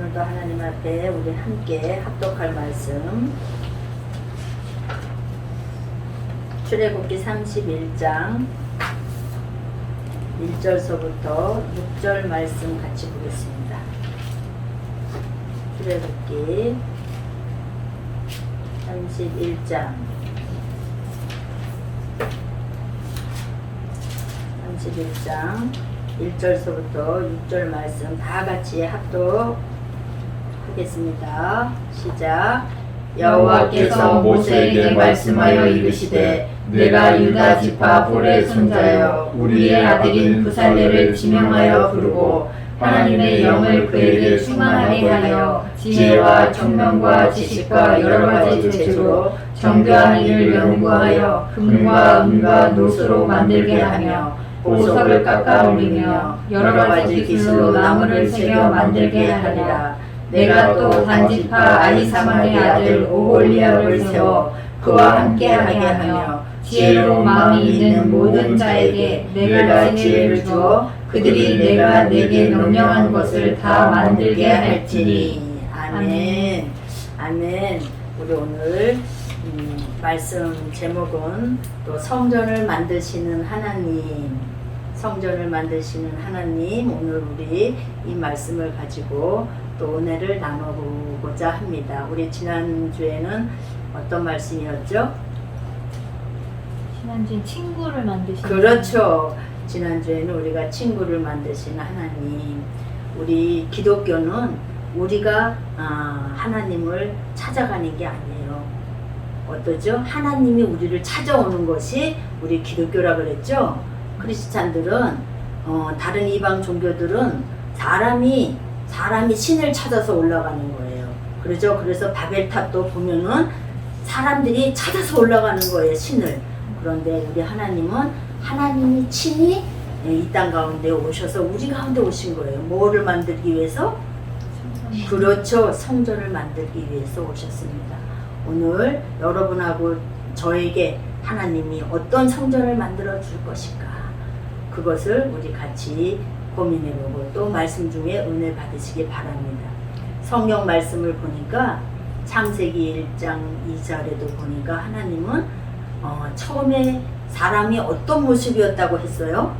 오늘도 하나님 앞에 우리 함께 합독할 말씀 출애굽기 31장 1절서부터 6절 말씀 같이 보겠습니다. 출애굽기 31장 1절서부터 6절 말씀 다 같이 합독하겠습니다. 시작. 여호와께서 모세에게 말씀하여 이르시되 내가 유다 지파 볼의 손자여 우리의 아들인 부살레를 지명하여 부르고 하나님의 영을 그에게 충만하게 하여 지혜와 총명과 지식과 여러가지 재주로 정교한 일을 연구하여 금과 은과 노수로 만들게 하며 보석을 깎아 올리며 여러가지 기술로 나무를 새겨 만들게 하리라. 내가 또 단지파 아히사만의 아들 오홀리압을 세워 그와 함께하게 하며 지혜로 마음이 있는 모든 자에게 내가 지혜를 주어 그들이 내가 내게 명령한 것을 다 만들게 할지니. 아멘. 아멘. 우리 오늘 말씀 제목은 또 성전을 만드시는 하나님, 성전을 만드시는 하나님. 오늘 우리 이 말씀을 가지고 또 은혜를 나눠보고자 합니다. 우리 지난주에는 어떤 말씀이었죠? 지난주에 친구를 만드시는 그렇죠. 지난주에는 우리가 친구를 만드시는 하나님. 우리 기독교는 우리가 하나님을 찾아가는 게 아니에요. 어떠죠? 하나님이 우리를 찾아오는 것이 우리 기독교라 그랬죠. 크리스찬들은 다른 이방 종교들은 사람이 신을 찾아서 올라가는 거예요. 그렇죠? 그래서 바벨탑도 보면은 사람들이 찾아서 올라가는 거예요, 신을. 그런데 우리 하나님은 하나님이 친히 이 땅 가운데 오셔서 우리 가운데 오신 거예요. 뭐를 만들기 위해서? 그렇죠. 성전을 만들기 위해서 오셨습니다. 오늘 여러분하고 저에게 하나님이 어떤 성전을 만들어 줄 것인가, 그것을 우리 같이 고민해보고 또 말씀 중에 은혜 받으시기 바랍니다. 성경 말씀을 보니까 창세기 1장 2절에도 보니까 하나님은 처음에 사람이 어떤 모습이었다고 했어요?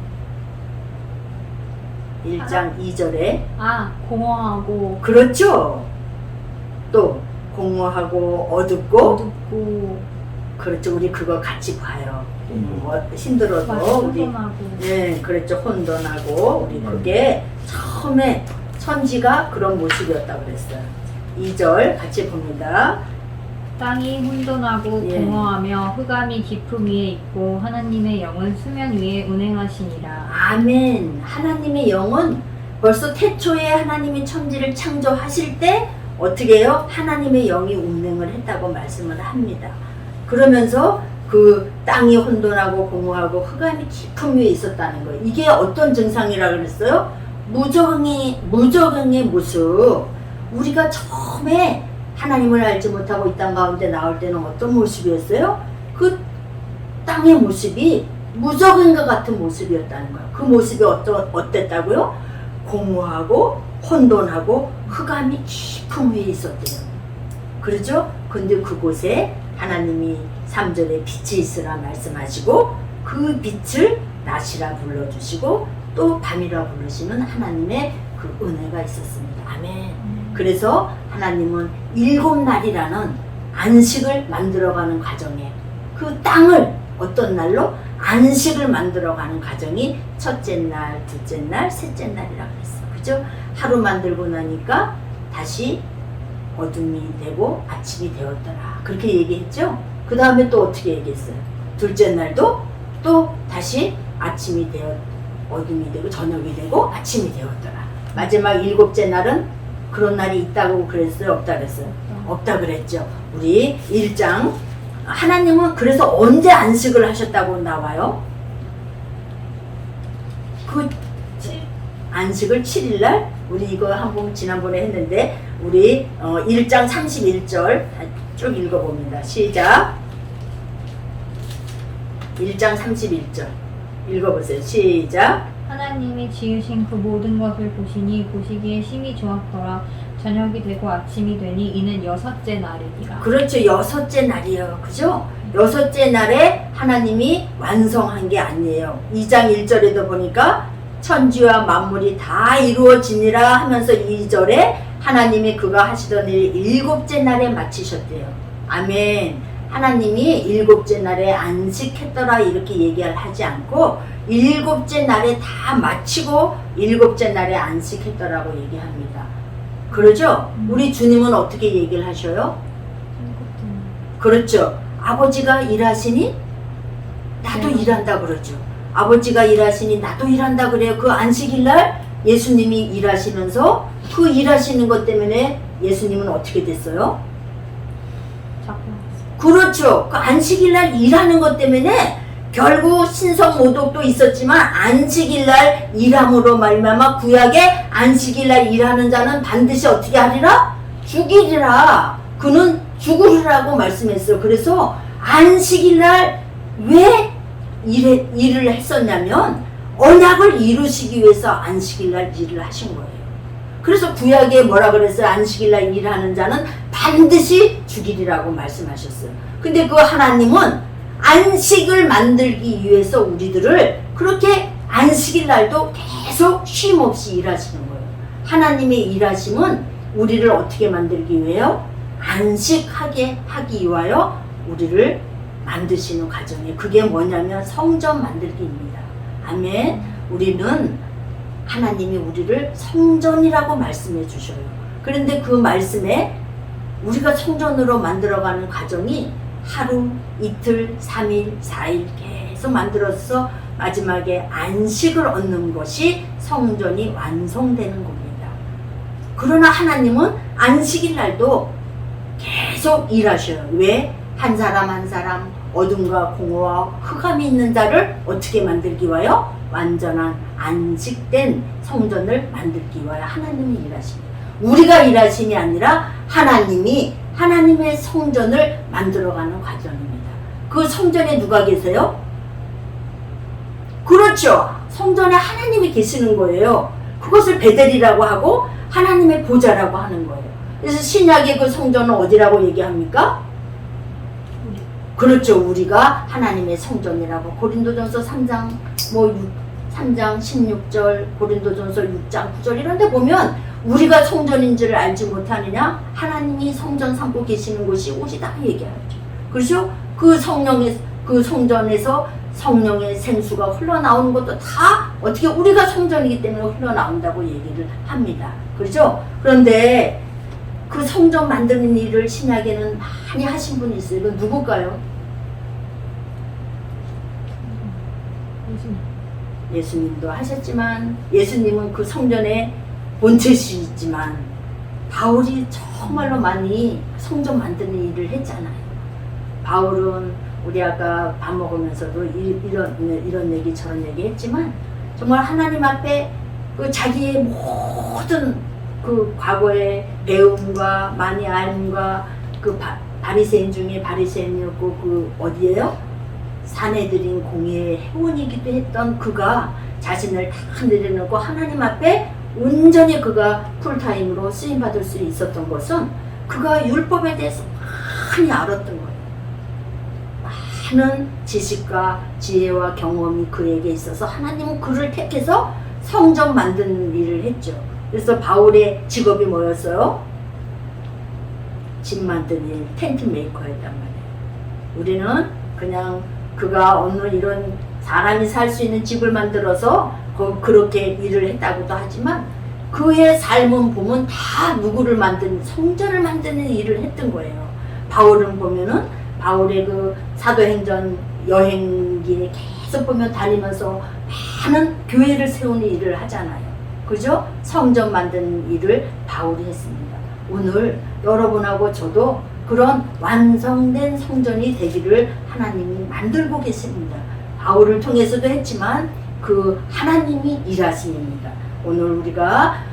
1장 2절에 공허하고 그렇죠. 또 공허하고 어둡고 그렇죠. 우리 그거 같이 봐요. 힘들어도 우리 네, 그렇죠. 혼돈하고 우리 그게 처음에 천지가 그런 모습이었다고 그랬어요. 2절 같이 봅니다. 땅이 혼돈하고 공허하며 흑암이 깊음 위에 있고 하나님의 영은 수면 위에 운행하시니라. 아멘. 하나님의 영은 벌써 태초에 하나님이 천지를 창조하실 때 어떻게 해요? 하나님의 영이 운행을 했다고 말씀을 합니다. 그러면서 그 땅이 혼돈하고 공허하고 흑암이 깊은 위에 있었다는 거예요. 이게 어떤 증상이라고 그랬어요? 무적응의 모습. 우리가 처음에 하나님을 알지 못하고 이 땅 가운데 나올 때는 어떤 모습이었어요? 그 땅의 모습이 무적인과 같은 모습이었다는 거예요. 그 모습이 어땠다고요? 공허하고 혼돈하고 흑암이 깊은 위에 있었대요. 그렇죠? 근데 그곳에 하나님이 3절에 빛이 있으라 말씀하시고 그 빛을 낮이라 불러주시고 또 밤이라 부르시는 하나님의 그 은혜가 있었습니다. 아멘. 그래서 하나님은 7날이라는 안식을 만들어가는 과정에 그 땅을 어떤 날로? 안식을 만들어가는 과정이 첫째 날, 둘째 날, 셋째 날이라고 했어. 그죠? 하루 만들고 나니까 다시 어둠이 되고 아침이 되었더라. 그렇게 얘기했죠? 그 다음에 또 어떻게 얘기했어요? 둘째 날도 또 다시 아침이 되어 어둠이 되고 저녁이 되고 아침이 되었더라. 마지막 7째 날은 그런 날이 있다고 그랬어요? 없다 그랬어요? 없다 그랬죠. 우리 1장 하나님은 그래서 언제 안식을 하셨다고 나와요? 그 안식을 7일날 우리 이거 한번 지난번에 했는데 우리 1장 31절 쭉 읽어봅니다. 시작. 1장 31절 읽어보세요. 시작. 하나님이 지으신 그 모든 것을 보시니 보시기에 심히 좋았더라. 저녁이 되고 아침이 되니 이는 여섯째 날이니라. 그렇죠. 여섯째 날이에요. 그죠? 여섯째 날에 하나님이 완성한 게 아니에요. 2장 1절에도 보니까 천지와 만물이 다 이루어지니라 하면서 2절에 하나님이 그가 하시던 일 일곱째 날에 마치셨대요. 아멘. 하나님이 일곱째 날에 안식했더라 이렇게 얘기를 하지 않고 일곱째 날에 다 마치고 일곱째 날에 안식했더라고 얘기합니다. 그러죠? 우리 주님은 어떻게 얘기를 하셔요? 그렇죠. 아버지가 일하시니 나도 일한다 그러죠. 아버지가 일하시니 나도 일한다 그래요. 그 안식일날 예수님이 일하시면서 그 일하시는 것 때문에 예수님은 어떻게 됐어요? 그렇죠. 그 안식일날 일하는 것 때문에 결국 신성모독도 있었지만 안식일날 일함으로 말미암아 구약에 안식일날 일하는 자는 반드시 어떻게 하리라? 죽이리라. 그는 죽으리라고 말씀했어요. 그래서 안식일날 왜 일을 했었냐면 언약을 이루시기 위해서 안식일날 일을 하신 거예요. 그래서 구약에 뭐라 그랬어요? 안식일날 일하는 자는 반드시 죽이리라고 말씀하셨어요. 근데 그 하나님은 안식을 만들기 위해서 우리들을 그렇게 안식일날도 계속 쉼 없이 일하시는 거예요. 하나님의 일하심은 우리를 어떻게 만들기 위해요? 안식하게 하기 위하여 우리를 만드시는 과정이에요. 그게 뭐냐면 성전 만들기입니다. 아멘. 우리는 하나님이 우리를 성전이라고 말씀해 주셔요. 그런데 그 말씀에 우리가 성전으로 만들어가는 과정이 하루, 이틀, 3일, 4일 계속 만들어서 마지막에 안식을 얻는 것이 성전이 완성되는 겁니다. 그러나 하나님은 안식일 날도 계속 일하셔요. 왜? 한 사람 한 사람 어둠과 공허와 흑암이 있는 자를 어떻게 만들기 위하여? 완전한 안식된 성전을 만들기 위하여 하나님이 일하십니다. 우리가 일하심이 아니라 하나님이 하나님의 성전을 만들어가는 과정입니다. 그 성전에 누가 계세요? 그렇죠. 성전에 하나님이 계시는 거예요. 그것을 베델이라고 하고 하나님의 보좌라고 하는 거예요. 그래서 신약의 그 성전은 어디라고 얘기합니까? 그렇죠. 우리가 하나님의 성전이라고 고린도전서 3장 3장 16절 고린도전서 6장 9절 이런 데 보면 우리가 성전인 줄 알지 못하느냐? 하나님이 성전 삼고 계시는 곳이 오시다 얘기하죠. 그렇죠? 그 성전에서 성령의 생수가 흘러나오는 것도 다 어떻게 우리가 성전이기 때문에 흘러나온다고 얘기를 합니다. 그렇죠? 그런데 그 성전 만드는 일을 신약에는 많이 하신 분이 있어요. 이건 누굴까요? 예수님도 하셨지만 예수님은 그 성전의 본체시지만 바울이 정말로 많이 성전 만드는 일을 했잖아요. 바울은 우리 아까 밥 먹으면서도 이런 얘기 저런 얘기 했지만 정말 하나님 앞에 그 자기의 모든 그 과거의 배움과 많이 알과 그 바리새인 중에 바리새인이었고 그 어디예요? 사내들인 공예의 회원이기도 했던 그가 자신을 다 내려놓고 하나님 앞에 온전히 그가 풀타임으로 쓰임받을 수 있었던 것은 그가 율법에 대해서 많이 알았던 거예요. 많은 지식과 지혜와 경험이 그에게 있어서 하나님은 그를 택해서 성전 만드는 일을 했죠. 그래서 바울의 직업이 뭐였어요? 집 만드는 일, 텐트 메이커였단 말이에요. 우리는 그냥 그가 어느 이런 사람이 살 수 있는 집을 만들어서 그렇게 일을 했다고도 하지만 그의 삶은 보면 다 누구를 만드는 성전을 만드는 일을 했던 거예요. 바울은 보면은 바울의 그 사도행전 여행기에 계속 보면 다니면서 많은 교회를 세우는 일을 하잖아요. 그죠? 성전 만드는 일을 바울이 했습니다. 오늘 여러분하고 저도 그런 완성된 성전이 되기를 하나님이 만들고 계십니다. 바울을 통해서도 했지만 그 하나님이 일하심입니다. 오늘 우리가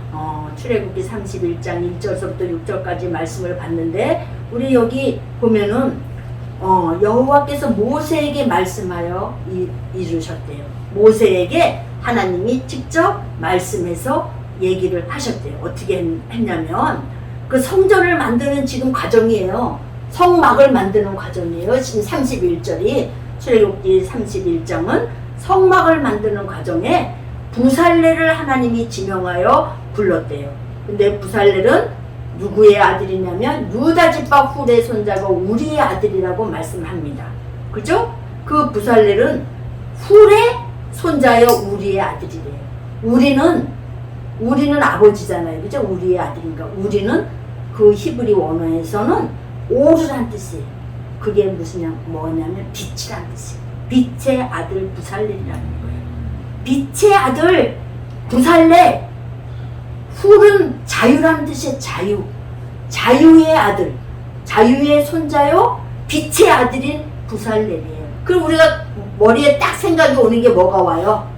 출애굽기 31장 1절서부터 6절까지 말씀을 봤는데 우리 여기 보면은 여호와께서 모세에게 말씀하여 이루셨대요. 모세에게 하나님이 직접 말씀해서 얘기를 하셨대요. 어떻게 했냐면 그 성전을 만드는 지금 과정이에요. 성막을 만드는 과정이에요. 지금 31절이 출애굽기 31장은 성막을 만드는 과정에 부살렐을 하나님이 지명하여 불렀대요. 근데 부살렐은 누구의 아들이냐면 유다 지파 훌의 손자가 우리의 아들이라고 말씀합니다. 그죠? 그 부살렐은 훌의 손자여 우리의 아들이래요. 우리는 아버지잖아요. 그죠? 우리의 아들인가. 우리는 그 히브리 원어에서는 오르란 뜻이에요. 그게 뭐냐면 빛이란 뜻이에요. 빛의 아들 부살렐이라는 거예요. 빛의 아들 부살렐. 훌은 자유란 뜻이에요. 자유. 자유의 아들. 자유의 손자요. 빛의 아들인 부살렐이에요. 그럼 우리가 머리에 딱 생각이 오는 게 뭐가 와요?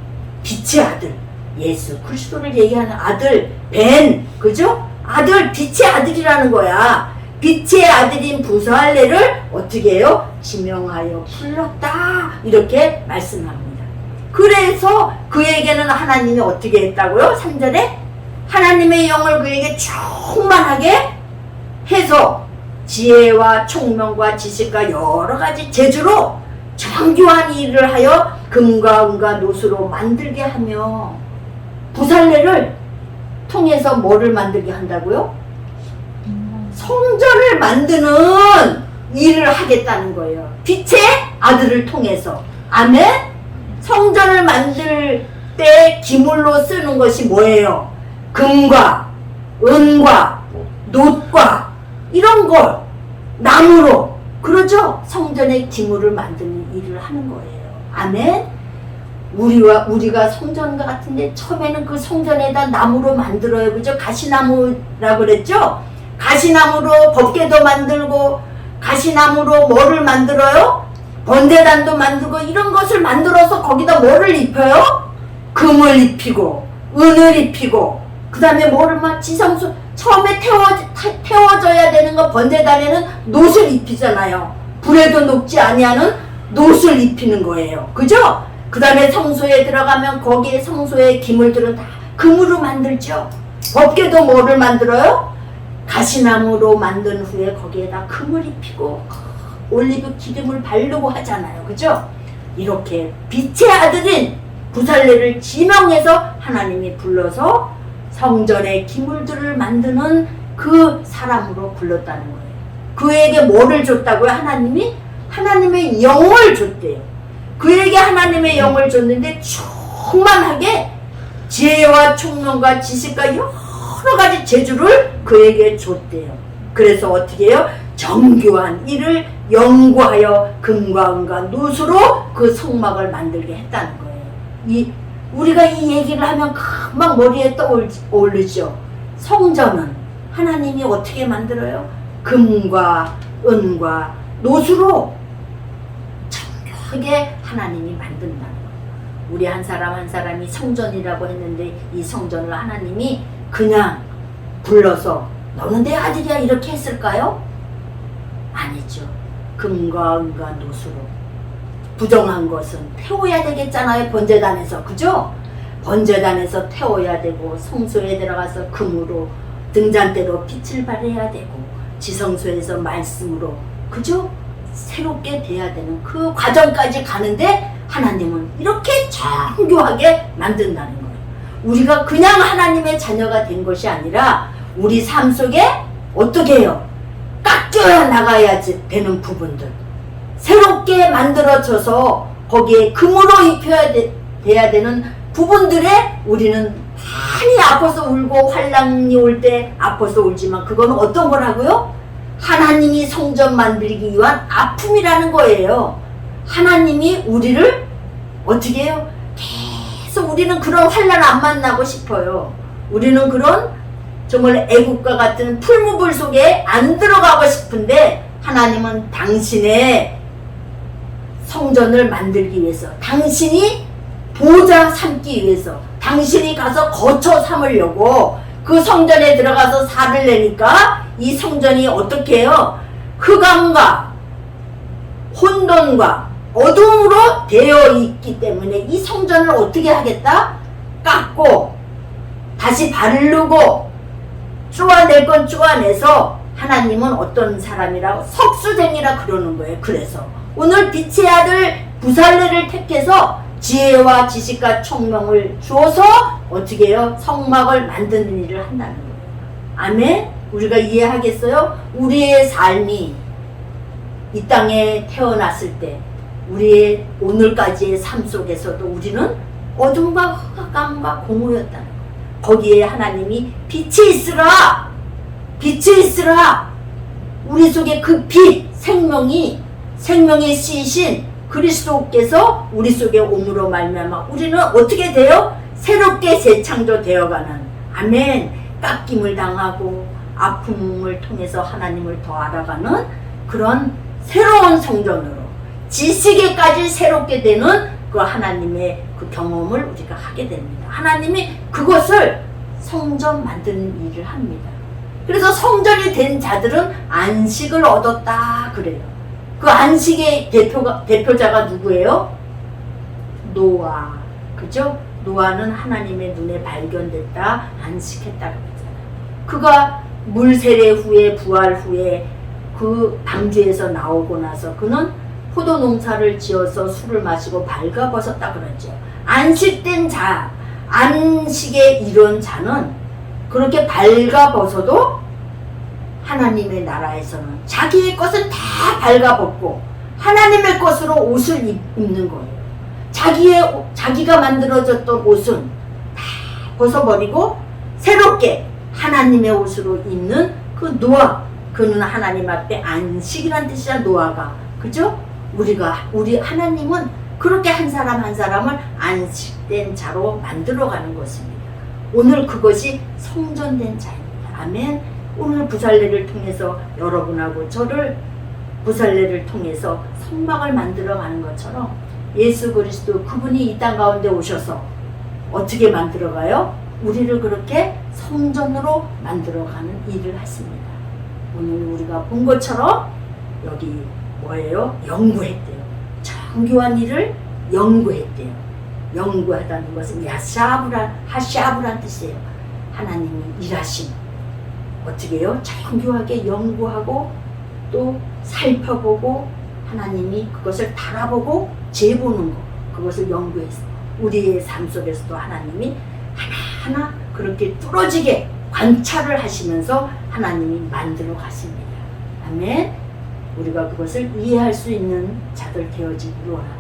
빛의 아들. 예수 그리스도를 얘기하는 아들, 벤, 그죠? 아들, 빛의 아들이라는 거야. 빛의 아들인 부살렐을 어떻게 해요? 지명하여 불렀다. 이렇게 말씀합니다. 그래서 그에게는 하나님이 어떻게 했다고요? 3절에 하나님의 영을 그에게 충만하게 해서 지혜와 총명과 지식과 여러 가지 재주로 정교한 일을 하여 금과 은과 노수로 만들게 하며 부살렐을 통해서 뭐를 만들게 한다고요? 성전을 만드는 일을 하겠다는 거예요. 빛의 아들을 통해서. 아멘? 성전을 만들 때 기물로 쓰는 것이 뭐예요? 금과 은과 놋과 이런 걸 나무로, 그러죠? 성전의 기물을 만드는 일을 하는 거예요. 아멘? 우리가 성전과 같은데 처음에는 그 성전에다 나무로 만들어요. 그죠? 가시나무라고 그랬죠? 가시나무로 법궤도 만들고, 가시나무로 뭐를 만들어요? 번제단도 만들고, 이런 것을 만들어서 거기다 뭐를 입혀요? 금을 입히고, 은을 입히고, 그 다음에 뭐를 지성소, 처음에 태워져야 되는 거 번제단에는 놋을 입히잖아요. 불에도 녹지 아니하는 놋을 입히는 거예요. 그죠? 그 다음에 성소에 들어가면 거기에 성소의 기물들은 다 금으로 만들죠. 법궤도 뭐를 만들어요? 가시나무로 만든 후에 거기에다 금을 입히고 올리브 기름을 바르고 하잖아요. 그죠? 이렇게 빛의 아들인 부살렐을 지명해서 하나님이 불러서 성전의 기물들을 만드는 그 사람으로 불렀다는 거예요. 그에게 뭐를 줬다고요? 하나님이? 하나님의 영을 줬대요. 그에게 하나님의 영을 줬는데 충만하게 지혜와 총명과 지식과 여러 가지 재주를 그에게 줬대요. 그래서 어떻게 해요? 정교한 일을 연구하여 금과 은과 놋으로 그 성막을 만들게 했다는 거예요. 우리가 이 얘기를 하면 금방 머리에 떠오르죠. 성전은 하나님이 어떻게 만들어요? 금과 은과 놋으로 정교하게 하나님이 만든다는 거예요. 우리 한 사람 한 사람이 성전이라고 했는데 이 성전을 하나님이 그냥 불러서 너는 내 아들이야 이렇게 했을까요? 아니죠. 금과 은과 놋으로. 부정한 것은 태워야 되겠잖아요. 번제단에서. 그죠? 번제단에서 태워야 되고 성소에 들어가서 금으로 등잔대로 빛을 발해야 되고 지성소에서 말씀으로, 그죠? 새롭게 돼야 되는 그 과정까지 가는데 하나님은 이렇게 정교하게 만든다는 거예요. 우리가 그냥 하나님의 자녀가 된 것이 아니라 우리 삶 속에 어떻게 해요? 깎여 나가야 되는 부분들, 새롭게 만들어져서 거기에 금으로 입혀야 돼야 되는 부분들에 우리는 많이 아파서 울고 환난이 올 때 아파서 울지만 그건 어떤 거라고요? 하나님이 성전 만들기 위한 아픔이라는 거예요. 하나님이 우리를 어떻게 해요? 계속 우리는 그런 환난 안 만나고 싶어요. 우리는 그런 정말 애국과 같은 풀무불 속에 안 들어가고 싶은데 하나님은 당신의 성전을 만들기 위해서, 당신이 보좌 삼기 위해서, 당신이 가서 거처 삼으려고 그 성전에 들어가서 살을 내니까 이 성전이 어떻게 해요? 흑암과 혼돈과 어둠으로 되어 있기 때문에 이 성전을 어떻게 하겠다? 깎고 다시 바르고 쪼아낼 건 쪼아내서 하나님은 어떤 사람이라고 석수쟁이라 그러는 거예요. 그래서 오늘 빛의 아들 부살레를 택해서 지혜와 지식과 총명을 주어서 어떻게 해요? 성막을 만드는 일을 한다는 거예요. 아멘? 우리가 이해하겠어요? 우리의 삶이 이 땅에 태어났을 때 우리의 오늘까지의 삶 속에서도 우리는 어둠과 흑암과 공허였다는 거예요. 거기에 하나님이 빛이 있으라! 빛이 있으라! 우리 속에 그 빛, 생명의 씨이신 그리스도께서 우리 속에 옴으로 말미암아 우리는 어떻게 돼요? 새롭게 재창조되어가는, 아멘, 깎임을 당하고 아픔을 통해서 하나님을 더 알아가는 그런 새로운 성전으로 지식에까지 새롭게 되는 그 하나님의 그 경험을 우리가 하게 됩니다. 하나님이 그것을 성전 만드는 일을 합니다. 그래서 성전이 된 자들은 안식을 얻었다 그래요. 그 안식의 대표자가 누구예요? 노아. 그죠? 노아는 하나님의 눈에 발견됐다, 안식했다 그랬잖아요. 그가 물 세례 후에, 부활 후에 그 방주에서 나오고 나서 그는 포도 농사를 지어서 술을 마시고 발가벗었다 그랬죠. 안식된 자, 안식에 이른 자는 그렇게 발가벗어도 하나님의 나라에서는 자기의 것은 다 발가벗고 하나님의 것으로 옷을 입는 거예요. 자기가 만들어졌던 옷은 다 벗어버리고 새롭게 하나님의 옷으로 입는 그 노아, 그는 하나님 앞에 안식이란 뜻이야. 노아가, 그죠? 우리 하나님은 그렇게 한 사람 한 사람을 안식된 자로 만들어가는 것입니다. 오늘 그것이 성전된 자입니다. 아멘. 오늘 부살레를 통해서 여러분하고 저를 부살레를 통해서 성막을 만들어가는 것처럼 예수 그리스도 그분이 이 땅 가운데 오셔서 어떻게 만들어가요? 우리를 그렇게 성전으로 만들어가는 일을 하십니다. 오늘 우리가 본 것처럼 여기 뭐예요? 연구했대요. 정교한 일을 연구했대요. 연구하다는 것은 하샤브란 뜻이에요. 하나님이 일하심. 어떻게 해요? 정교하게 연구하고 또 살펴보고 하나님이 그것을 바라보고 재보는 것, 그것을 연구해서 우리의 삶 속에서도 하나님이 하나하나 그렇게 뚫어지게 관찰을 하시면서 하나님이 만들어 가십니다. 아멘. 우리가 그것을 이해할 수 있는 자들 되어지기를 원합니다.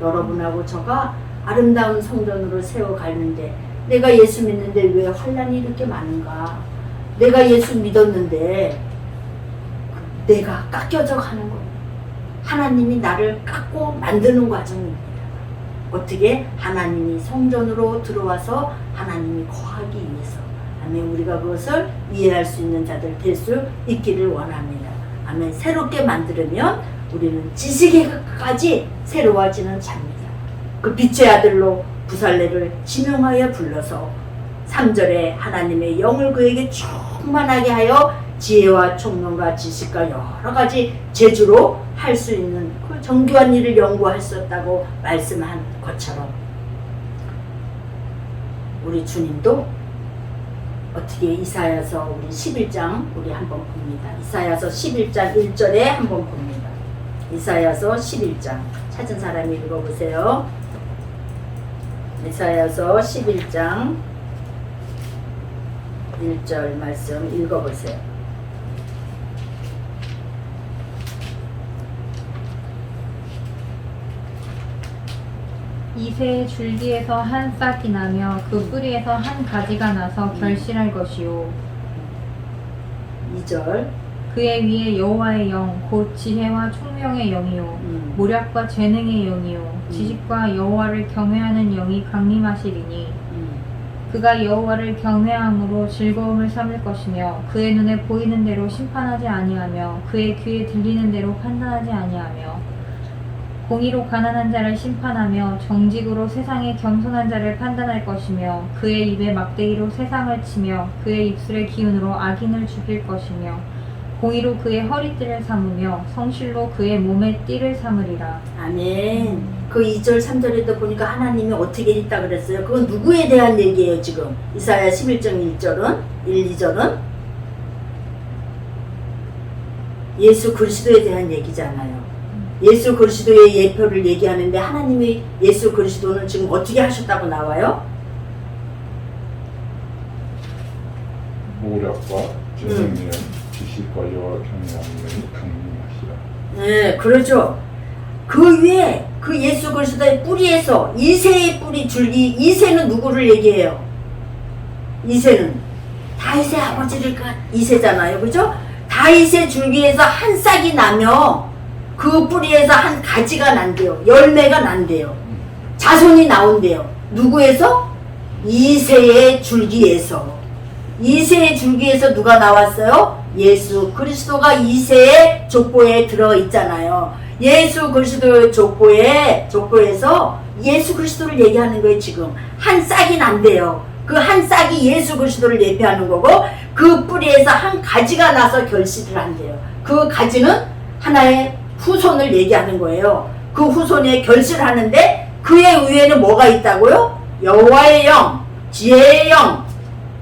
여러분하고 저가 아름다운 성전으로 세워가는데 내가 예수 믿는데 왜 환난이 이렇게 많은가? 내가 예수 믿었는데 내가 깎여져 가는 거예요. 하나님이 나를 깎고 만드는 과정입니다. 어떻게? 하나님이 성전으로 들어와서 하나님이 거하기 위해서. 아멘. 우리가 그것을 이해할 수 있는 자들 될 수 있기를 원합니다. 아멘. 새롭게 만들면 우리는 지식에까지 새로워지는 자입니다. 그 빛의 아들로 부살레를 지명하여 불러서 3절에 하나님의 영을 그에게 충만하게 하여 지혜와 총명과 지식과 여러 가지 재주로 할 수 있는 그 정교한 일을 연구할 수 있다고 말씀한 것처럼 우리 주님도 어떻게 이사야서 우리 11장 우리 한번 봅니다. 이사야서 11장 1절에 한번 봅니다. 이사야서 11장 찾은 사람이 읽어보세요. 이사야서 11장 1절 말씀 읽어보세요. 이새의 줄기에서 한 싹이 나며 그 뿌리에서 한 가지가 나서 결실할 것이요 2절 그의 위에 여호와의 영 곧 지혜와 총명의 영이요 모략과 재능의 영이요 지식과 여호와를 경외하는 영이 강림하시리니 그가 여호와를 경외함으로 즐거움을 삼을 것이며 그의 눈에 보이는 대로 심판하지 아니하며 그의 귀에 들리는 대로 판단하지 아니하며 공의로 가난한 자를 심판하며 정직으로 세상의 겸손한 자를 판단할 것이며 그의 입에 막대기로 세상을 치며 그의 입술의 기운으로 악인을 죽일 것이며 공의로 그의 허리띠를 삼으며 성실로 그의 몸에 띠를 삼으리라. 아멘. 그 2절 3절에도 보니까 하나님이 어떻게 했다 그랬어요? 그건 누구에 대한 얘기예요 지금? 이사야 11장 1절은 1, 2절은 예수 그리스도에 대한 얘기잖아요. 예수 그리스도의 예표를 얘기하는데 하나님이 예수 그리스도는 지금 어떻게 하셨다고 나와요? 모략과 재능이여 지식과 여호와 경외하는 영이 강림하시라. 네, 그러죠. 그 위에 그 예수 그리스도의 뿌리에서 이새의 뿌리 줄기, 이새는 누구를 얘기해요? 이새는 다윗의 아버지를 이새잖아요, 그죠? 다윗의 줄기에서 한 싹이 나며 그 뿌리에서 한 가지가 난대요. 열매가 난대요. 자손이 나온대요. 누구에서? 이새의 줄기에서. 이새의 줄기에서 누가 나왔어요? 예수 그리스도가 이새의 족보에 들어있잖아요. 예수 그리스도의 족보에서 예수 그리스도를 얘기하는 거예요. 지금 한 싹이 난대요. 그 한 싹이 예수 그리스도를 예표하는 거고 그 뿌리에서 한 가지가 나서 결실을 한대요. 그 가지는 하나의 후손을 얘기하는 거예요. 그 후손에 결실하는데 그의 위에는 뭐가 있다고요? 여호와의 영, 지혜의 영,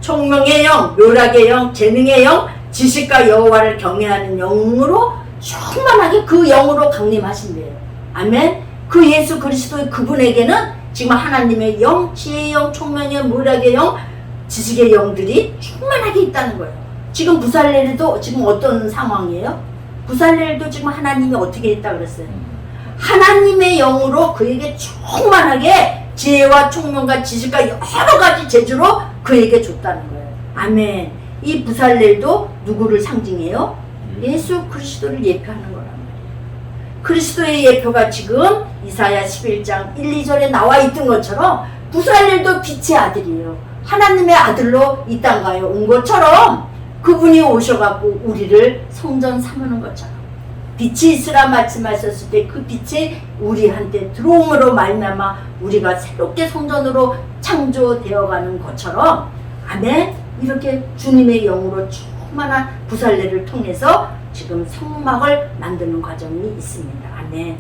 총명의 영, 묘락의 영, 재능의 영, 지식과 여호와를 경외하는 영으로 충만하게 그 영으로 강림하신대요. 아멘. 그 예수 그리스도의 그분에게는 지금 하나님의 영, 지혜의 영, 총명의 영, 묘락의 영, 지식의 영들이 충만하게 있다는 거예요. 지금 부살렐도 지금 어떤 상황이에요? 부살렐도 지금 하나님이 어떻게 했다 그랬어요? 하나님의 영으로 그에게 충만하게 지혜와 총명과 지식과 여러 가지 재주로 그에게 줬다는 거예요. 아멘. 이 부살렐도 누구를 상징해요? 예수 그리스도를 예표하는 거란 말이에요. 그리스도의 예표가 지금 이사야 11장 1, 2절에 나와 있던 것처럼 부살렐도 빛의 아들이에요. 하나님의 아들로 이 땅가에 온 것처럼 그분이 오셔갖고 우리를 성전 삼는 것처럼 빛이 있으라 말씀하셨을 때 그 빛이 우리한테 들어옴으로 말미암아 우리가 새롭게 성전으로 창조되어가는 것처럼 아멘. 이렇게 주님의 영으로 충만한 부살레를 통해서 지금 성막을 만드는 과정이 있습니다. 아멘.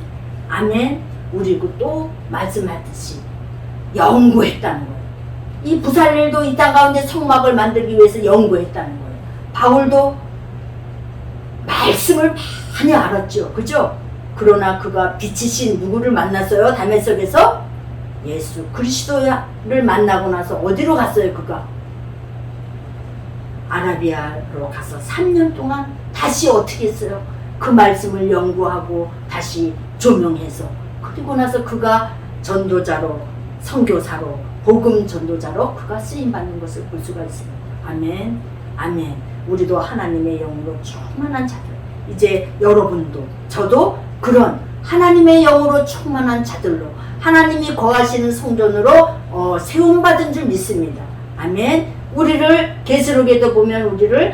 아멘. 우리고 또 말씀하듯이 연구했다는 거예요. 이 부살렐도 이 땅 가운데 성막을 만들기 위해서 연구했다는 거예요. 바울도 말씀을 많이 알았죠. 그죠? 그러나 그가 빛이신 누구를 만났어요? 다메섹에서? 예수 그리스도를 만나고 나서 어디로 갔어요? 그가? 아라비아로 가서 3년 동안 다시 어떻게 했어요? 그 말씀을 연구하고 다시 조명해서 그리고 나서 그가 전도자로 선교사로 복음 전도자로 그가 쓰임받는 것을 볼 수가 있습니다. 아멘. 아멘. 우리도 하나님의 영으로 충만한 자들, 이제 여러분도 저도 그런 하나님의 영으로 충만한 자들로 하나님이 거하시는 성전으로 세움받은 줄 믿습니다. 아멘. 우리를 계시록에도 보면 우리를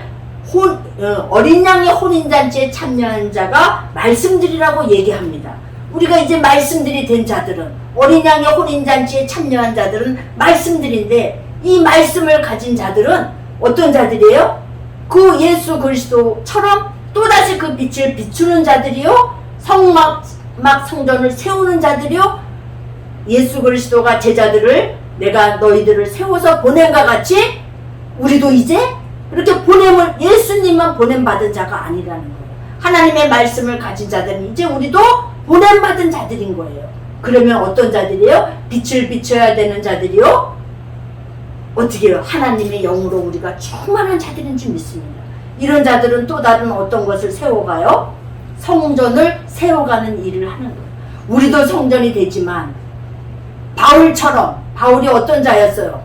어린 양의 혼인잔치에 참여한 자가 말씀들이라고 얘기합니다. 우리가 이제 말씀들이 된 자들은 어린 양의 혼인잔치에 참여한 자들은 말씀들인데 이 말씀을 가진 자들은 어떤 자들이에요? 그 예수 그리스도처럼 또다시 그 빛을 비추는 자들이요, 성막 성전을 세우는 자들이요, 예수 그리스도가 제자들을 내가 너희들을 세워서 보낸과 같이 우리도 이제 이렇게 예수님만 보냄받은 자가 아니라는 거예요. 하나님의 말씀을 가진 자들은 이제 우리도 보냄받은 자들인 거예요. 그러면 어떤 자들이에요? 빛을 비춰야 되는 자들이요? 어떻게 해요? 하나님의 영으로 우리가 충만한 자들인 줄 믿습니다. 이런 자들은 또 다른 어떤 것을 세워가요? 성전을 세워가는 일을 하는 거예요. 우리도 성전이 되지만 바울이 어떤 자였어요?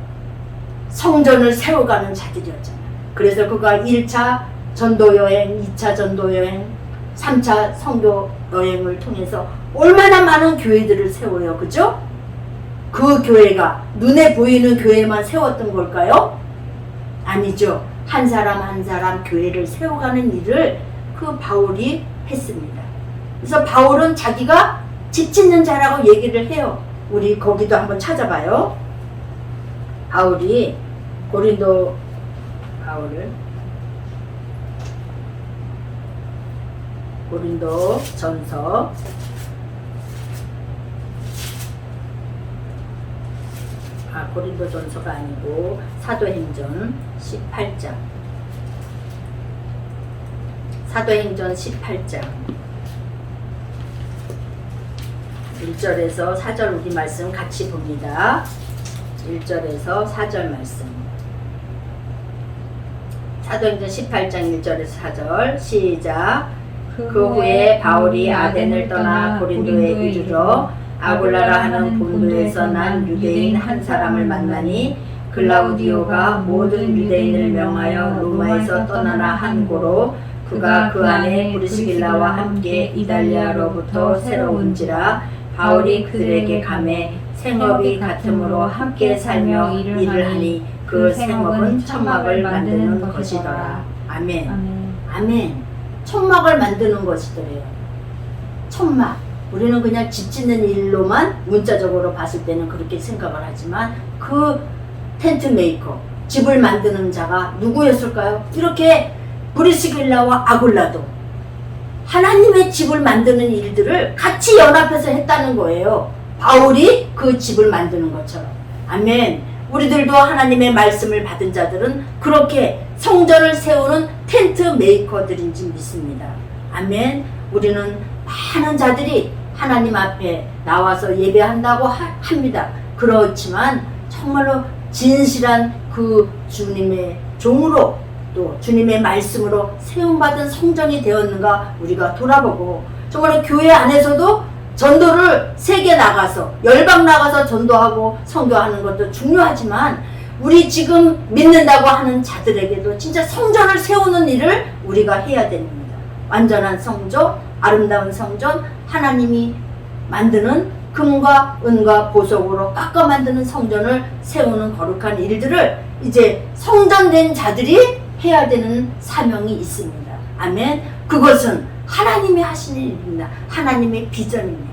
성전을 세워가는 자들이었잖아요. 그래서 그가 1차 전도여행, 2차 전도여행, 3차 선교여행을 통해서 얼마나 많은 교회들을 세워요. 그죠? 그 교회가 눈에 보이는 교회만 세웠던 걸까요? 아니죠. 한 사람 한 사람 교회를 세워가는 일을 그 바울이 했습니다. 그래서 바울은 자기가 집 짓는 자라고 얘기를 해요. 우리 거기도 한번 찾아봐요. 바울이 고린도 바울을 고린도 전서 '고린도전서가 아니고 사도행전 18장. 사도행전 18장 1절에서 4절 우리 말씀 같이 봅니다. 1절에서 4절 말씀. 사도행전 18장 1절에서 4절 시작. 그 후에 바울이 아덴을 떠나 고린도에 이르러 아굴라라 하는 본도에서 난 유대인 한 사람을 만나니 글라우디오가 모든 유대인을 명하여 로마에서 떠나라 한 고로 그가 그 안에 브리스길라와 함께 이달리아로부터 새로 온지라 바울이 그들에게 감해 생업이 같으므로 함께 살며 일을 하니 그 생업은 천막을 만드는 것이더라. 아멘. 아멘. 천막을 만드는 것이더래요. 천막. 우리는 그냥 집 짓는 일로만 문자적으로 봤을 때는 그렇게 생각을 하지만 그 텐트 메이커, 집을 만드는 자가 누구였을까요? 이렇게 브리스길라와 아굴라도 하나님의 집을 만드는 일들을 같이 연합해서 했다는 거예요. 바울이 그 집을 만드는 것처럼. 아멘. 우리들도 하나님의 말씀을 받은 자들은 그렇게 성전을 세우는 텐트 메이커들인지 믿습니다. 아멘. 우리는 많은 자들이 하나님 앞에 나와서 예배한다고 합니다. 그렇지만 정말로 진실한 그 주님의 종으로 또 주님의 말씀으로 세움받은 성전이 되었는가 우리가 돌아보고 정말로 교회 안에서도 전도를 세계 나가서 열방 나가서 전도하고 선교하는 것도 중요하지만 우리 지금 믿는다고 하는 자들에게도 진짜 성전을 세우는 일을 우리가 해야 됩니다. 완전한 성전, 아름다운 성전, 하나님이 만드는 금과 은과 보석으로 깎아 만드는 성전을 세우는 거룩한 일들을 이제 성전된 자들이 해야 되는 사명이 있습니다. 아멘. 그것은 하나님이 하시는 일입니다. 하나님의 비전입니다.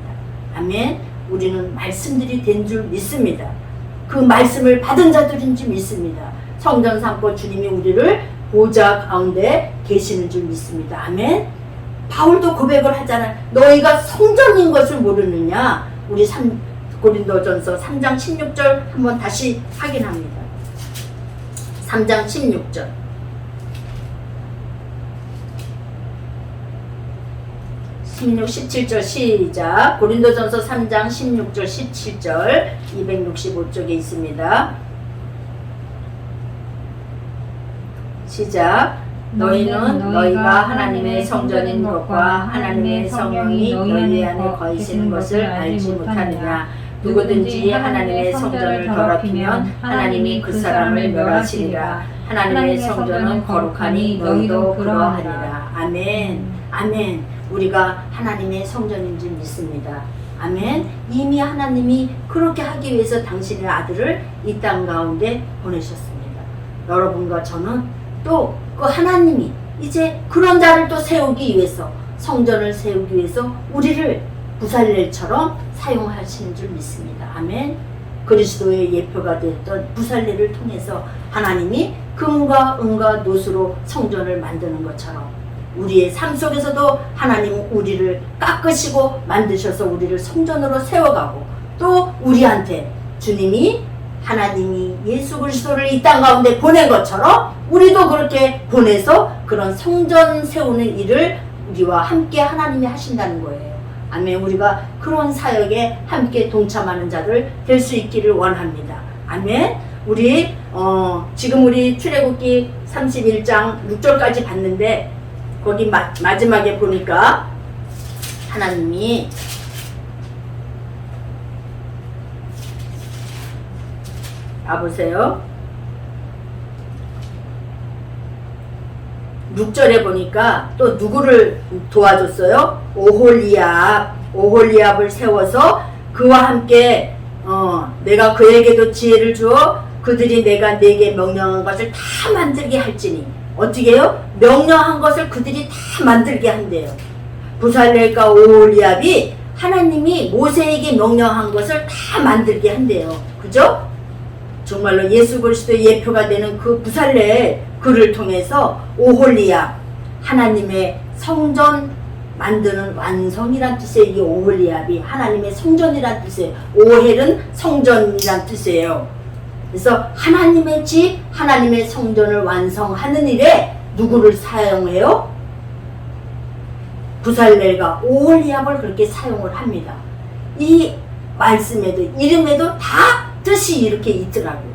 아멘. 우리는 말씀들이 된 줄 믿습니다. 그 말씀을 받은 자들인 줄 믿습니다. 성전 삼고 주님이 우리를 보좌 가운데 계시는 줄 믿습니다. 아멘. 바울도 고백을 하잖아요. 너희가 성전인 것을 모르느냐. 우리 고린도전서 3장 16절 한번 다시 확인합니다. 3장 16절. 16, 17절 시작. 고린도전서 3장 16절 17절 265쪽에 있습니다. 시작. 너희는 너희가 하나님의 성전인 것과 하나님의 성령이 너희 안에 거하시는 것을 알지 못하느냐. 누구든지 하나님의 성전을 더럽히면 하나님이 그 사람을 멸하시리라. 하나님의 성전은 거룩하니 너희도 그러하니라. 아멘. 아멘. 우리가 하나님의 성전인 줄 믿습니다. 아멘. 이미 하나님이 그렇게 하기 위해서 당신의 아들을 이 땅 가운데 보내셨습니다. 여러분과 저는 또 그 하나님이 이제 그런 자를 또 세우기 위해서 성전을 세우기 위해서 우리를 부살렐처럼 사용하시는 줄 믿습니다. 아멘. 그리스도의 예표가 되었던 부살렐을 통해서 하나님이 금과 은과 노수로 성전을 만드는 것처럼 우리의 삶 속에서도 하나님은 우리를 깎으시고 만드셔서 우리를 성전으로 세워가고 또 우리한테 주님이 하나님이 예수 그리스도를 이 땅 가운데 보낸 것처럼 우리도 그렇게 보내서 그런 성전 세우는 일을 우리와 함께 하나님이 하신다는 거예요. 아멘. 우리가 그런 사역에 함께 동참하는 자들 될 수 있기를 원합니다. 아멘. 우리 지금 우리 출애굽기 31장 6절까지 봤는데 거기 마지막에 보니까 하나님이 봐보세요. 6절에 보니까 또 누구를 도와줬어요? 오홀리압을 세워서 그와 함께 내가 그에게도 지혜를 주어 그들이 내가 네게 명령한 것을 다 만들게 할지니. 어떻게 해요? 명령한 것을 그들이 다 만들게 한대요. 부살렐과 오홀리압이 하나님이 모세에게 명령한 것을 다 만들게 한대요. 그죠? 정말로 예수 그리스도의 예표가 되는 그 부살렐 그를 통해서 오홀리압 하나님의 성전 만드는 완성이란 뜻이에요. 이 오홀리압이 하나님의 성전이란 뜻이에요. 오헬은 성전이란 뜻이에요. 그래서 하나님의 집, 하나님의 성전을 완성하는 일에 누구를 사용해요? 부살렐과 오홀리압을 그렇게 사용을 합니다. 이 말씀에도 이름에도 다 뜻이 이렇게 있더라고요.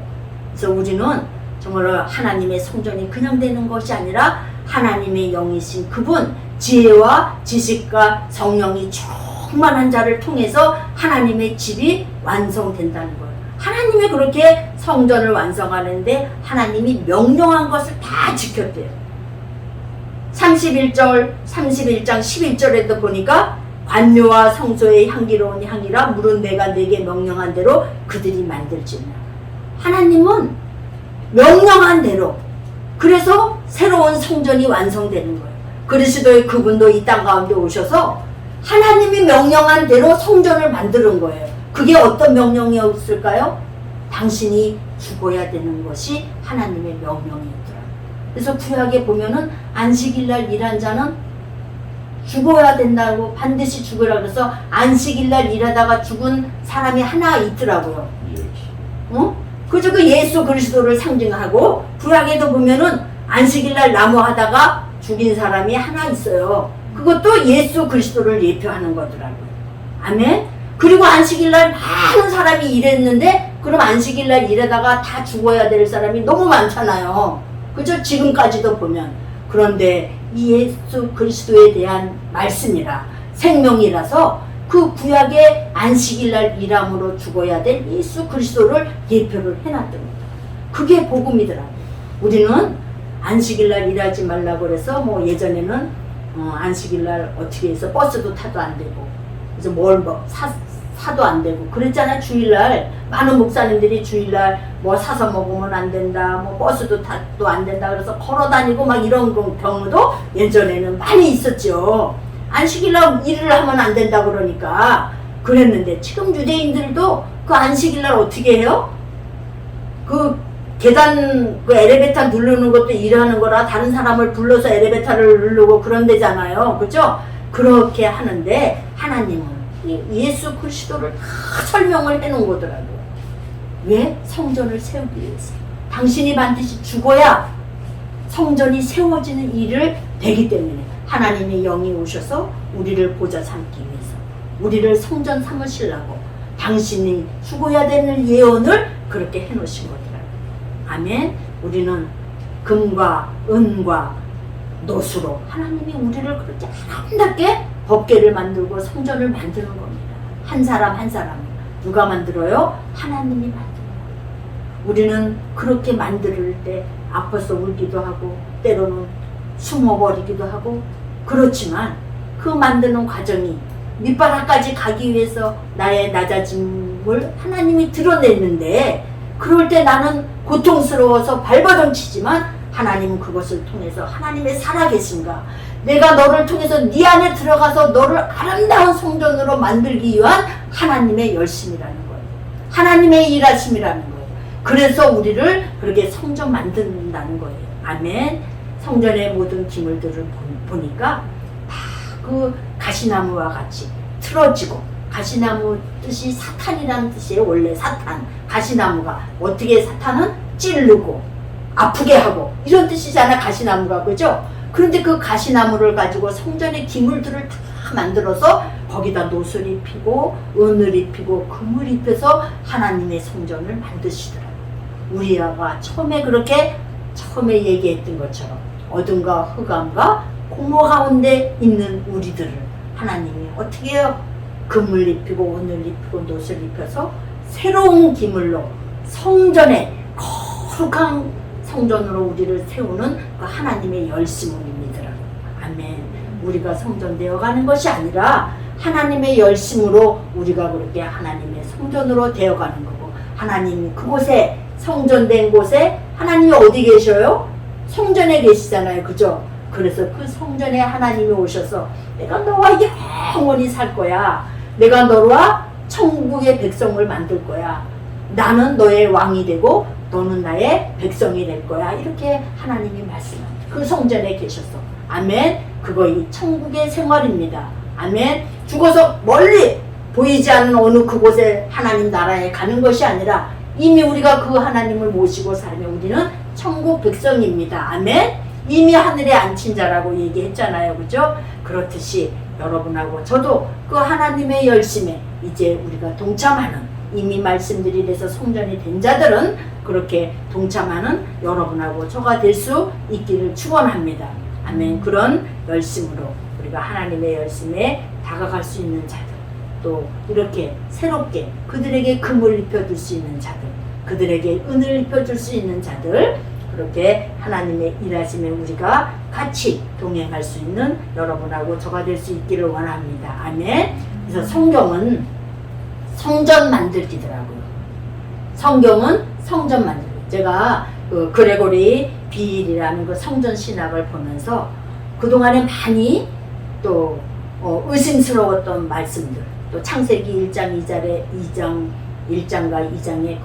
그래서 우리는 정말 하나님의 성전이 그냥 되는 것이 아니라 하나님의 영이신 그분, 지혜와 지식과 성령이 충만한 자를 통해서 하나님의 집이 완성된다는 거예요. 하나님이 그렇게 성전을 완성하는데 하나님이 명령한 것을 다 지켰대요. 31장 11절에도 보니까 관료와 성소의 향기로운 향이라 물은 내가 내게 명령한 대로 그들이 만들지니라. 하나님은 명령한 대로, 그래서 새로운 성전이 완성되는 거예요. 그리스도의 그분도 이 땅 가운데 오셔서 하나님이 명령한 대로 성전을 만드는 거예요. 그게 어떤 명령이었을까요? 당신이 죽어야 되는 것이 하나님의 명령이었더라고요. 그래서 구약에 보면은 안식일날 일한 자는 죽어야 된다고, 반드시 죽으라 그래서 안식일날 일하다가 죽은 사람이 하나 있더라고요. 그죠? 그 예수 그리스도를 상징하고, 구약에도 보면은 안식일날 나무하다가 죽인 사람이 하나 있어요. 그것도 예수 그리스도를 예표하는 거더라고요. 아멘. 그리고 안식일날 많은 사람이 일했는데, 그럼 안식일날 일하다가 다 죽어야 될 사람이 너무 많잖아요. 그죠? 지금까지도 보면. 그런데 이 예수 그리스도에 대한 말씀이라, 생명이라서 그 구약의 안식일날 일함으로 죽어야 될 예수 그리스도를 예표를 해놨던 겁니다. 그게 복음이더라고요. 우리는 안식일날 일하지 말라고 그래서 뭐 예전에는 안식일날 어떻게 해서 버스도 타도 안 되고, 그래서 뭘 뭐 사도 안 되고 그랬잖아요. 주일날 많은 목사님들이 주일날 뭐 사서 먹으면 안 된다, 뭐 버스도 타도 안 된다, 그래서 걸어 다니고 막 이런 경우도 예전에는 많이 있었죠. 안식일날 일을 하면 안 된다 그러니까 그랬는데, 지금 유대인들도 그 안식일날 어떻게 해요? 그 계단, 그 엘리베이터 누르는 것도 일하는 거라 다른 사람을 불러서 엘리베이터를 누르고 그런 데잖아요. 그죠? 그렇게 하는데 하나님은 예수 그리스도를 다 설명을 해놓은 거더라고요. 왜? 성전을 세우기 위해서. 당신이 반드시 죽어야 성전이 세워지는 일을 되기 때문에 하나님의 영이 오셔서 우리를 보좌 삼기 위해서, 우리를 성전 삼으시려고 당신이 죽어야 되는 예언을 그렇게 해놓으신 거더라고요. 아멘. 우리는 금과 은과 노수로 하나님이 우리를 그렇게 아름답게 법궤를 만들고 성전을 만드는 겁니다. 한 사람 한 사람. 누가 만들어요? 하나님이 만드는 거예요. 우리는 그렇게 만들 때 아파서 울기도 하고 때로는 숨어버리기도 하고 그렇지만, 그 만드는 과정이 밑바닥까지 가기 위해서 나의 낮아짐을 하나님이 드러냈는데, 그럴 때 나는 고통스러워서 발버둥 치지만 하나님은 그것을 통해서 하나님의 살아계신가, 내가 너를 통해서 네 안에 들어가서 너를 아름다운 성전으로 만들기 위한 하나님의 열심이라는 거예요. 하나님의 일하심이라는 거예요. 그래서 우리를 그렇게 성전 만든다는 거예요. 아멘. 성전의 모든 기물들을 보니까 다 그 가시나무와 같이 틀어지고, 가시나무 뜻이 사탄이라는 뜻이에요. 원래 사탄, 가시나무가 어떻게 사탄은 찌르고 아프게 하고 이런 뜻이잖아, 가시나무가. 그죠? 그런데 그 가시나무를 가지고 성전의 기물들을 다 만들어서 거기다 노술 입히고 은을 입히고 금을 입혀서 하나님의 성전을 만드시더라고요. 우리가 처음에 얘기했던 것처럼 어둠과 흑암과 공허 가운데 있는 우리들을 하나님이 어떻게 해요? 금을 입히고 은을 입히고 노술 입혀서 새로운 기물로 성전에, 거룩한 성전으로 우리를 세우는 그 하나님의 열심을 믿으라. 아멘. 우리가 성전 되어가는 것이 아니라 하나님의 열심으로 우리가 그렇게 하나님의 성전으로 되어가는 거고, 하나님이 그곳에, 성전된 곳에 하나님이 어디 계셔요? 성전에 계시잖아요. 그죠? 그래서 그 성전에 하나님이 오셔서 내가 너와 영원히 살 거야. 내가 너와 천국의 백성을 만들 거야. 나는 너의 왕이 되고 너는 나의 백성이 될 거야. 이렇게 하나님이 말씀합니다. 그 성전에 계셨어. 아멘. 그거 이 천국의 생활입니다. 아멘. 죽어서 멀리 보이지 않는 어느 그곳에 하나님 나라에 가는 것이 아니라 이미 우리가 그 하나님을 모시고 살면 우리는 천국 백성입니다. 아멘. 이미 하늘에 앉힌 자라고 얘기했잖아요. 그죠? 그렇듯이 여러분하고 저도 그 하나님의 열심에 이제 우리가 동참하는, 이미 말씀드리래서 성전이 된 자들은 그렇게 동참하는 여러분하고 저가 될 수 있기를 축원합니다. 아멘. 그런 열심으로 우리가 하나님의 열심에 다가갈 수 있는 자들, 또 이렇게 새롭게 그들에게 금을 입혀줄 수 있는 자들, 그들에게 은을 입혀줄 수 있는 자들, 그렇게 하나님의 일하심에 우리가 같이 동행할 수 있는 여러분하고 저가 될 수 있기를 원합니다. 아멘. 그래서 성경은 성전 만들기더라고요. 성경은 성전 만들기. 제가 그 그레고리 비일이라는 그 성전 신학을 보면서 그동안에 많이 또 의심스러웠던 말씀들, 또 창세기 1장 1장과 2장에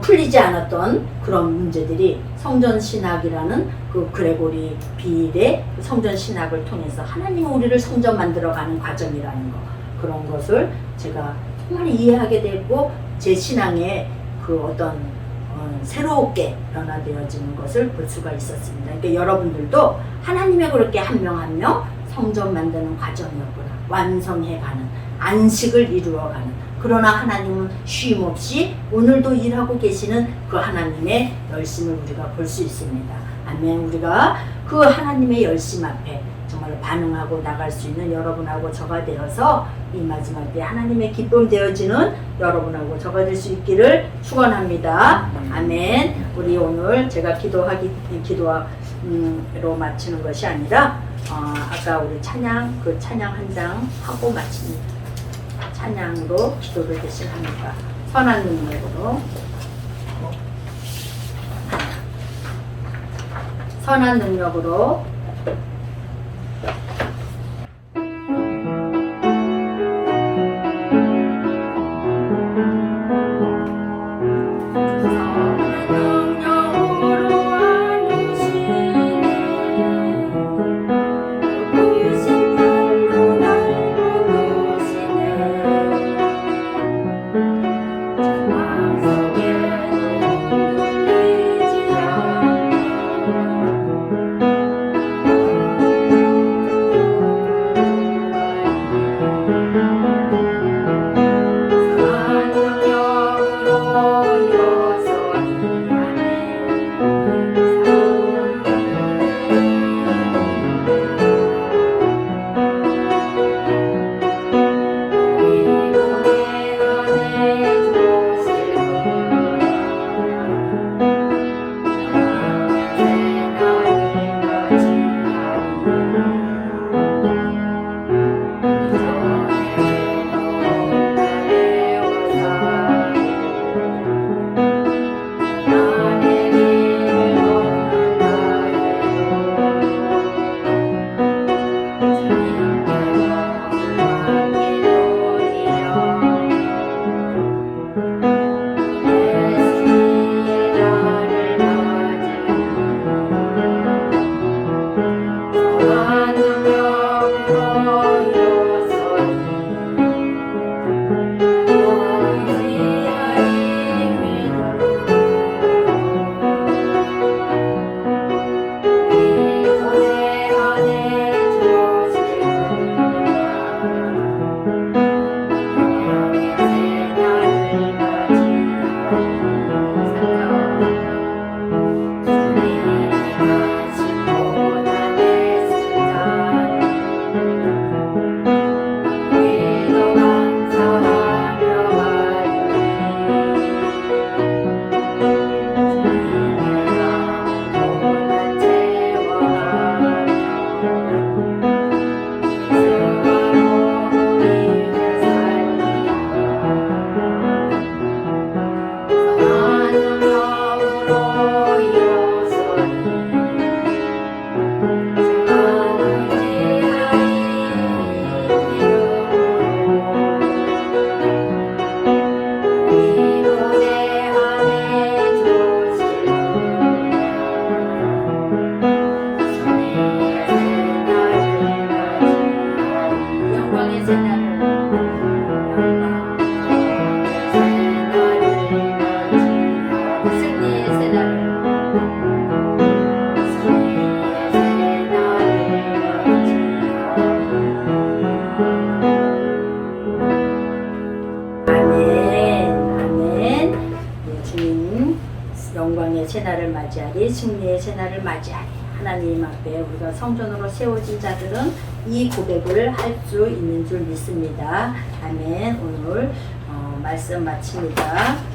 풀리지 않았던 그런 문제들이 성전 신학이라는 그 그레고리 비일의 성전 신학을 통해서 하나님은 우리를 성전 만들어가는 과정이라는 거, 그런 것을 제가 정말 이해하게 됐고 제 신앙에 그 어떤 새롭게 변화되어지는 것을 볼 수가 있었습니다. 그러니까 여러분들도 하나님의 그렇게 한 명 한 명 성전 만드는 과정이었구나. 완성해가는, 안식을 이루어가는. 그러나 하나님은 쉼 없이 오늘도 일하고 계시는 그 하나님의 열심을 우리가 볼 수 있습니다. 아멘. 우리가 그 하나님의 열심 앞에 정말 반응하고 나갈 수 있는 여러분하고 저가 되어서 이 마지막 때 하나님의 기쁨 되어지는 여러분하고 저가 될 수 있기를 축원합니다. 아멘. 우리 오늘 제가 기도로 마치는 것이 아니라 아까 우리 찬양 한 장 하고 마칩니다. 찬양으로 기도를 대신합니다. 선한 능력으로, 선한 능력으로 승리의 새날을 맞이하리. 하나님 앞에 우리가 성전으로 세워진 자들은 이 고백을 할 수 있는 줄 믿습니다. 아멘. 오늘 말씀 마칩니다.